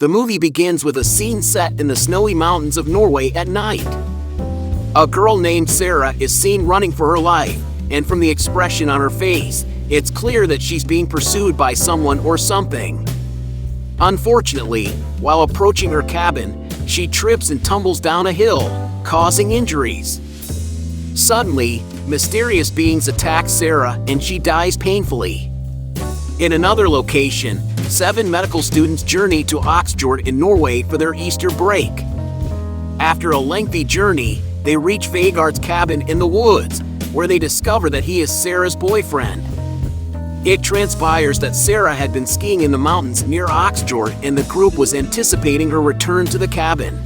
The movie begins with a scene set in the snowy mountains of Norway at night. A girl named Sarah is seen running for her life, and from the expression on her face, it's clear that she's being pursued by someone or something. Unfortunately, while approaching her cabin, she trips and tumbles down a hill, causing injuries. Suddenly, mysterious beings attack Sarah and she dies painfully. In another location, 7 medical students journey to Oxford in Norway for their Easter break. After a lengthy journey, they reach Vegard's cabin in the woods, where they discover that he is Sarah's boyfriend. It transpires that Sarah had been skiing in the mountains near Oxford and the group was anticipating her return to the cabin.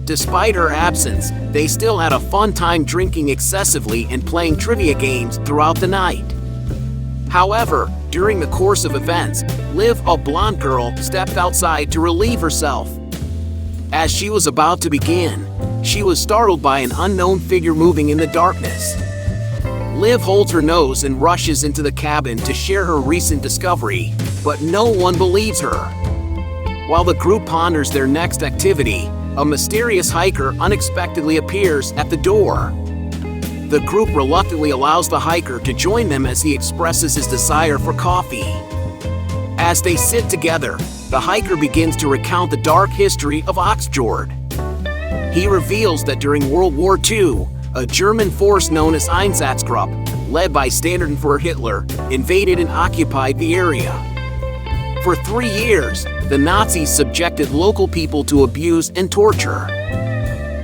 Despite her absence, they still had a fun time drinking excessively and playing trivia games throughout the night. However, during the course of events, Liv, a blonde girl, stepped outside to relieve herself. As she was about to begin, she was startled by an unknown figure moving in the darkness. Liv holds her nose and rushes into the cabin to share her recent discovery, but no one believes her. While the group ponders their next activity, a mysterious hiker unexpectedly appears at the door. The group reluctantly allows the hiker to join them as he expresses his desire for coffee. As they sit together, the hiker begins to recount the dark history of Oxford. He reveals that during World War II, a German force known as Einsatzgruppe, led by Standardführer Hitler, invaded and occupied the area. For 3 years, the Nazis subjected local people to abuse and torture.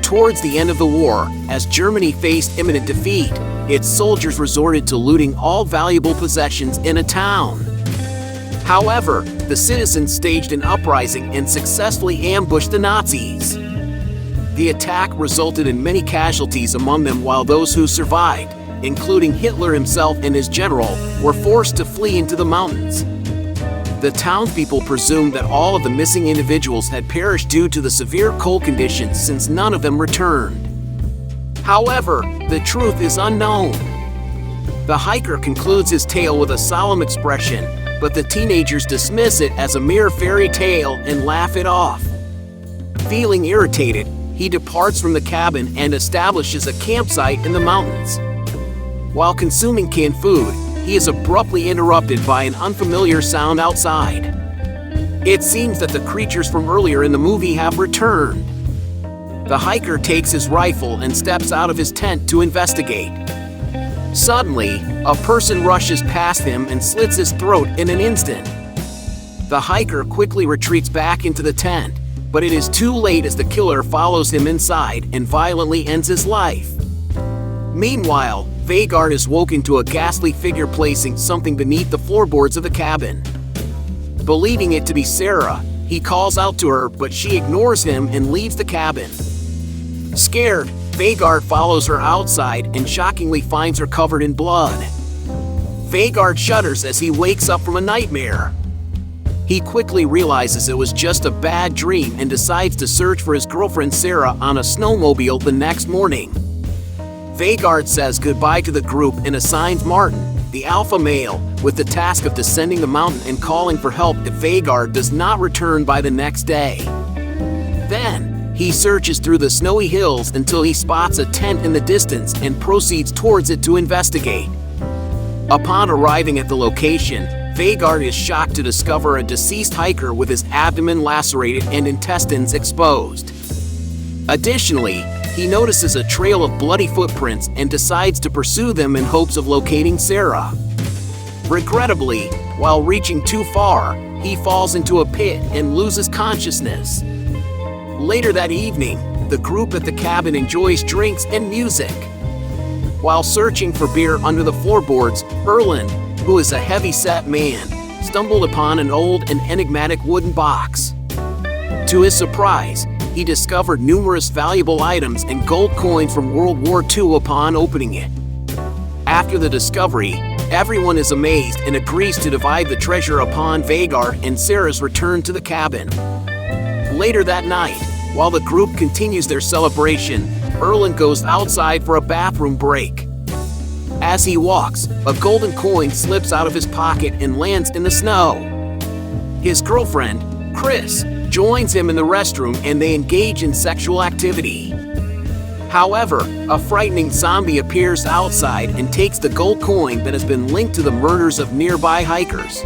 Towards the end of the war, as Germany faced imminent defeat, its soldiers resorted to looting all valuable possessions in a town. However, the citizens staged an uprising and successfully ambushed the Nazis. The attack resulted in many casualties among them, while those who survived, including Hitler himself and his general, were forced to flee into the mountains. The townspeople presumed that all of the missing individuals had perished due to the severe cold conditions since none of them returned. However, the truth is unknown. The hiker concludes his tale with a solemn expression, but the teenagers dismiss it as a mere fairy tale and laugh it off. Feeling irritated, he departs from the cabin and establishes a campsite in the mountains. While consuming canned food, he is abruptly interrupted by an unfamiliar sound outside. It seems that the creatures from earlier in the movie have returned. The hiker takes his rifle and steps out of his tent to investigate. Suddenly, a person rushes past him and slits his throat in an instant. The hiker quickly retreats back into the tent, but it is too late as the killer follows him inside and violently ends his life. Meanwhile, Vegard is woken to a ghastly figure placing something beneath the floorboards of the cabin. Believing it to be Sarah, he calls out to her, but she ignores him and leaves the cabin. Scared, Vegard follows her outside and shockingly finds her covered in blood. Vegard shudders as he wakes up from a nightmare. He quickly realizes it was just a bad dream and decides to search for his girlfriend Sarah on a snowmobile the next morning. Vegard says goodbye to the group and assigns Martin, the alpha male, with the task of descending the mountain and calling for help if Vegard does not return by the next day. Then, he searches through the snowy hills until he spots a tent in the distance and proceeds towards it to investigate. Upon arriving at the location, Vegard is shocked to discover a deceased hiker with his abdomen lacerated and intestines exposed. Additionally, he notices a trail of bloody footprints and decides to pursue them in hopes of locating Sarah. Regrettably, while reaching too far, he falls into a pit and loses consciousness. Later that evening, the group at the cabin enjoys drinks and music. While searching for beer under the floorboards, Erland, who is a heavy-set man, stumbled upon an old and enigmatic wooden box. To his surprise, he discovered numerous valuable items and gold coins from World War II upon opening it. After the discovery, everyone is amazed and agrees to divide the treasure upon Vegard and Sarah's return to the cabin. Later that night, while the group continues their celebration, Erland goes outside for a bathroom break. As he walks, a golden coin slips out of his pocket and lands in the snow. His girlfriend, Chris, joins him in the restroom and they engage in sexual activity. However, a frightening zombie appears outside and takes the gold coin that has been linked to the murders of nearby hikers.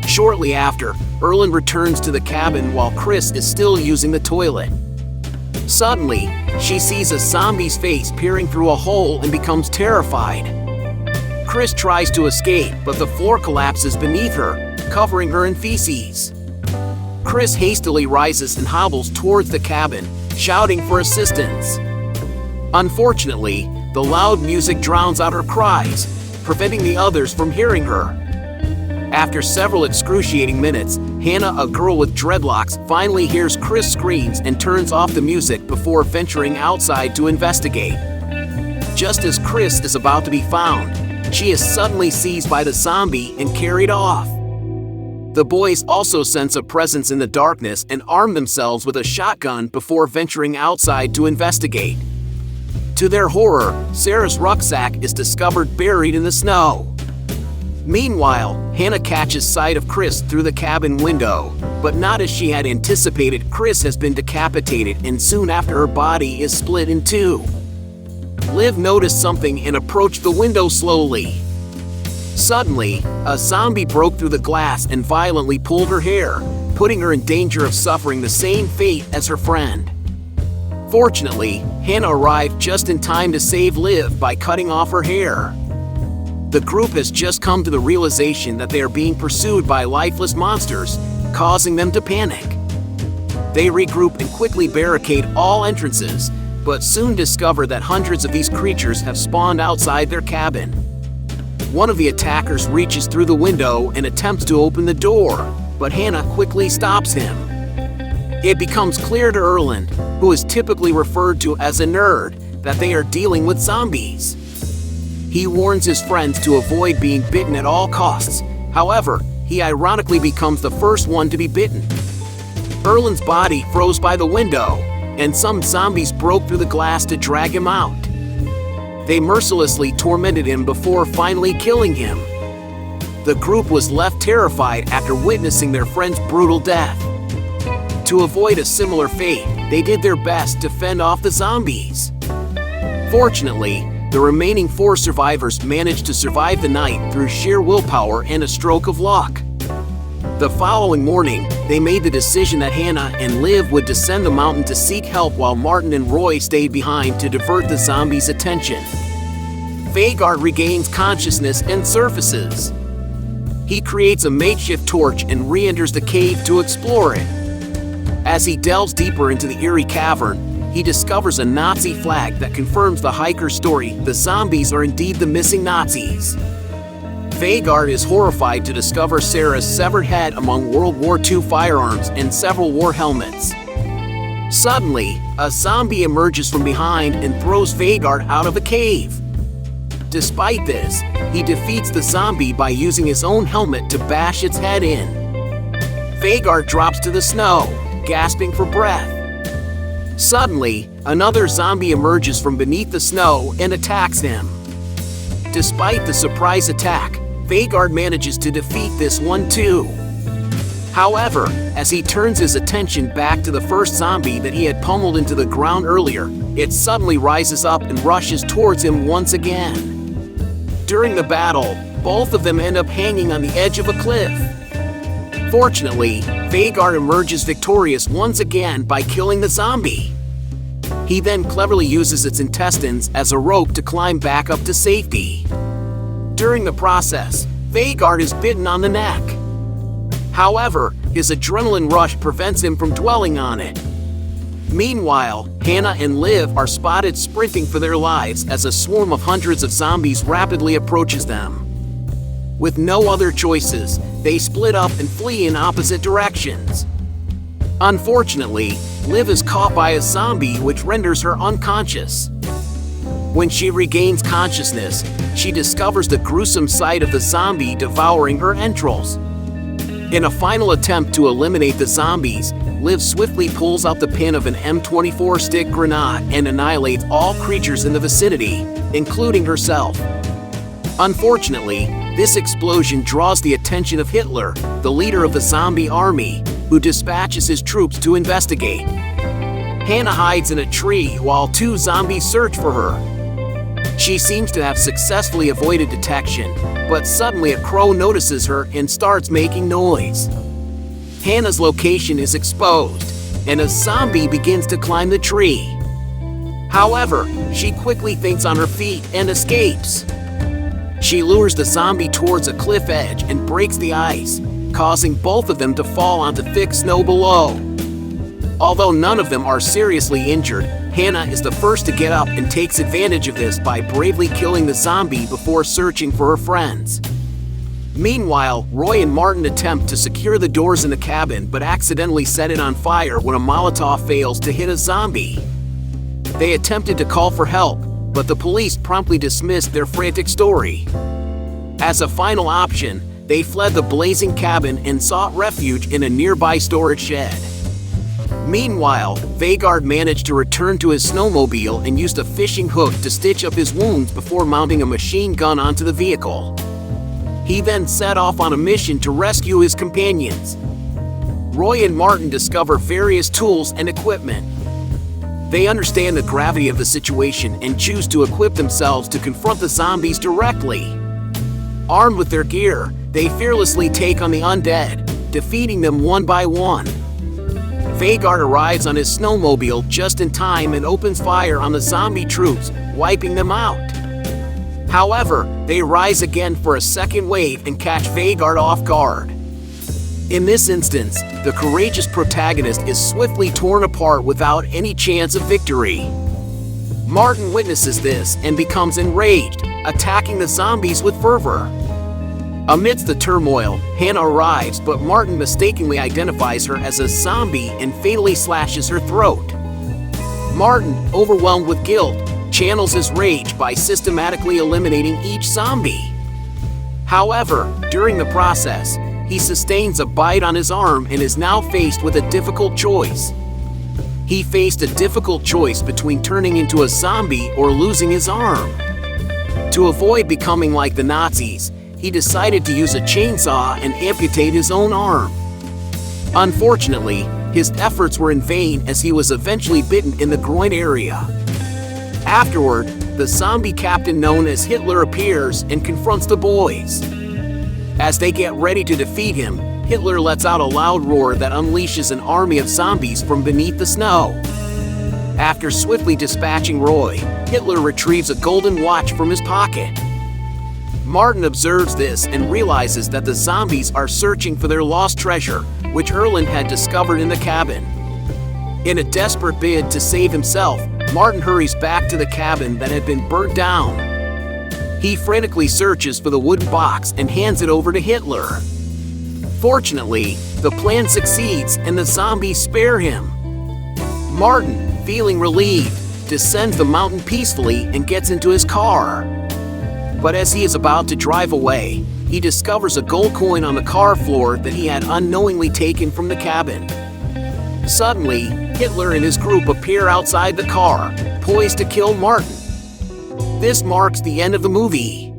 Shortly after, Erland returns to the cabin while Chris is still using the toilet. Suddenly, she sees a zombie's face peering through a hole and becomes terrified. Chris tries to escape, but the floor collapses beneath her, covering her in feces. Chris hastily rises and hobbles towards the cabin, shouting for assistance. Unfortunately, the loud music drowns out her cries, preventing the others from hearing her. After several excruciating minutes, Hannah, a girl with dreadlocks, finally hears Chris' screams and turns off the music before venturing outside to investigate. Just as Chris is about to be found, she is suddenly seized by the zombie and carried off. The boys also sense a presence in the darkness and arm themselves with a shotgun before venturing outside to investigate. To their horror, Sarah's rucksack is discovered buried in the snow. Meanwhile, Hannah catches sight of Chris through the cabin window, but not as she had anticipated. Chris has been decapitated and soon after her body is split in two. Liv noticed something and approached the window slowly. Suddenly, a zombie broke through the glass and violently pulled her hair, putting her in danger of suffering the same fate as her friend. Fortunately, Hannah arrived just in time to save Liv by cutting off her hair. The group has just come to the realization that they are being pursued by lifeless monsters, causing them to panic. They regroup and quickly barricade all entrances, but soon discover that hundreds of these creatures have spawned outside their cabin. One of the attackers reaches through the window and attempts to open the door, but Hannah quickly stops him. It becomes clear to Erland, who is typically referred to as a nerd, that they are dealing with zombies. He warns his friends to avoid being bitten at all costs. However, he ironically becomes the first one to be bitten. Erland's body froze by the window, and some zombies broke through the glass to drag him out. They mercilessly tormented him before finally killing him. The group was left terrified after witnessing their friend's brutal death. To avoid a similar fate, they did their best to fend off the zombies. Fortunately, the remaining 4 survivors managed to survive the night through sheer willpower and a stroke of luck. The following morning, they made the decision that Hannah and Liv would descend the mountain to seek help while Martin and Roy stayed behind to divert the zombies' attention. Vegard regains consciousness and surfaces. He creates a makeshift torch and re-enters the cave to explore it. As he delves deeper into the eerie cavern, he discovers a Nazi flag that confirms the hiker's story. The zombies are indeed the missing Nazis. Vegard is horrified to discover Sarah's severed head among World War II firearms and several war helmets. Suddenly, a zombie emerges from behind and throws Vegard out of the cave. Despite this, he defeats the zombie by using his own helmet to bash its head in. Vegard drops to the snow, gasping for breath. Suddenly, another zombie emerges from beneath the snow and attacks him. Despite the surprise attack, Vegard manages to defeat this one too. However, as he turns his attention back to the first zombie that he had pummeled into the ground earlier, it suddenly rises up and rushes towards him once again. During the battle, both of them end up hanging on the edge of a cliff. Fortunately, Vegard emerges victorious once again by killing the zombie. He then cleverly uses its intestines as a rope to climb back up to safety. During the process, Vegard is bitten on the neck. However, his adrenaline rush prevents him from dwelling on it. Meanwhile, Hannah and Liv are spotted sprinting for their lives as a swarm of hundreds of zombies rapidly approaches them. With no other choices, they split up and flee in opposite directions. Unfortunately, Liv is caught by a zombie which renders her unconscious. When she regains consciousness, she discovers the gruesome sight of the zombie devouring her entrails. In a final attempt to eliminate the zombies, Liv swiftly pulls out the pin of an M24 stick grenade and annihilates all creatures in the vicinity, including herself. Unfortunately, this explosion draws the attention of Hitler, the leader of the zombie army, who dispatches his troops to investigate. Hannah hides in a tree while 2 zombies search for her. She seems to have successfully avoided detection, but suddenly a crow notices her and starts making noise. Hannah's location is exposed, and a zombie begins to climb the tree. However, she quickly thinks on her feet and escapes. She lures the zombie towards a cliff edge and breaks the ice, causing both of them to fall onto thick snow below. Although none of them are seriously injured, Hannah is the first to get up and takes advantage of this by bravely killing the zombie before searching for her friends. Meanwhile, Roy and Martin attempt to secure the doors in the cabin but accidentally set it on fire when a Molotov fails to hit a zombie. They attempted to call for help, but the police promptly dismissed their frantic story. As a final option, they fled the blazing cabin and sought refuge in a nearby storage shed. Meanwhile, Vegard managed to return to his snowmobile and used a fishing hook to stitch up his wounds before mounting a machine gun onto the vehicle. He then set off on a mission to rescue his companions. Roy and Martin discover various tools and equipment. They understand the gravity of the situation and choose to equip themselves to confront the zombies directly. Armed with their gear, they fearlessly take on the undead, defeating them one by one. Vegard arrives on his snowmobile just in time and opens fire on the zombie troops, wiping them out. However, they rise again for a second wave and catch Vegard off guard. In this instance, the courageous protagonist is swiftly torn apart without any chance of victory. Martin witnesses this and becomes enraged, attacking the zombies with fervor. Amidst the turmoil, Hannah arrives, but Martin mistakenly identifies her as a zombie and fatally slashes her throat. Martin, overwhelmed with guilt, channels his rage by systematically eliminating each zombie. However, during the process, he sustains a bite on his arm and is now faced with a difficult choice. He faced a difficult choice between turning into a zombie or losing his arm. To avoid becoming like the Nazis, he decided to use a chainsaw and amputate his own arm. Unfortunately, his efforts were in vain as he was eventually bitten in the groin area. Afterward, the zombie captain known as Hitler appears and confronts the boys. As they get ready to defeat him, Hitler lets out a loud roar that unleashes an army of zombies from beneath the snow. After swiftly dispatching Roy, Hitler retrieves a golden watch from his pocket. Martin observes this and realizes that the zombies are searching for their lost treasure, which Erland had discovered in the cabin. In a desperate bid to save himself, Martin hurries back to the cabin that had been burnt down. He frantically searches for the wooden box and hands it over to Hitler. Fortunately, the plan succeeds and the zombies spare him. Martin, feeling relieved, descends the mountain peacefully and gets into his car. But as he is about to drive away, he discovers a gold coin on the car floor that he had unknowingly taken from the cabin. Suddenly, Hitler and his group appear outside the car, poised to kill Martin. This marks the end of the movie.